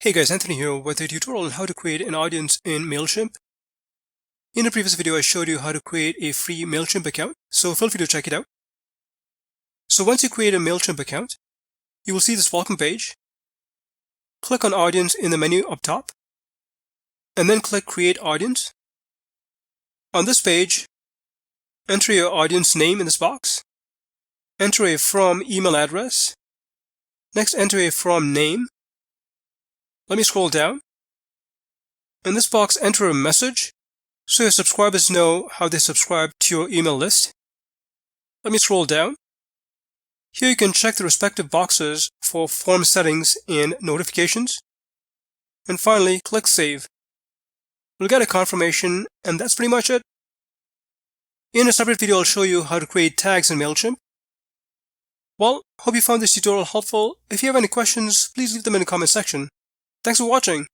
Hey guys, Anthony here with a tutorial on how to create an audience in Mailchimp. In a previous video, I showed you how to create a free Mailchimp account, so feel free to check it out. So once you create a Mailchimp account, you will see this welcome page. Click on Audience in the menu up top, and then click Create Audience. On this page, enter your audience name in this box. Enter a from email address. Next, enter a from name. Let me scroll down. In this box, enter a message so your subscribers know how they subscribe to your email list. Let me scroll down. Here you can check the respective boxes for form settings and notifications. And finally, click Save. You'll get a confirmation, and that's pretty much it. In a separate video, I'll show you how to create tags in Mailchimp. Well, hope you found this tutorial helpful. If you have any questions, please leave them in the comment section. Thanks for watching.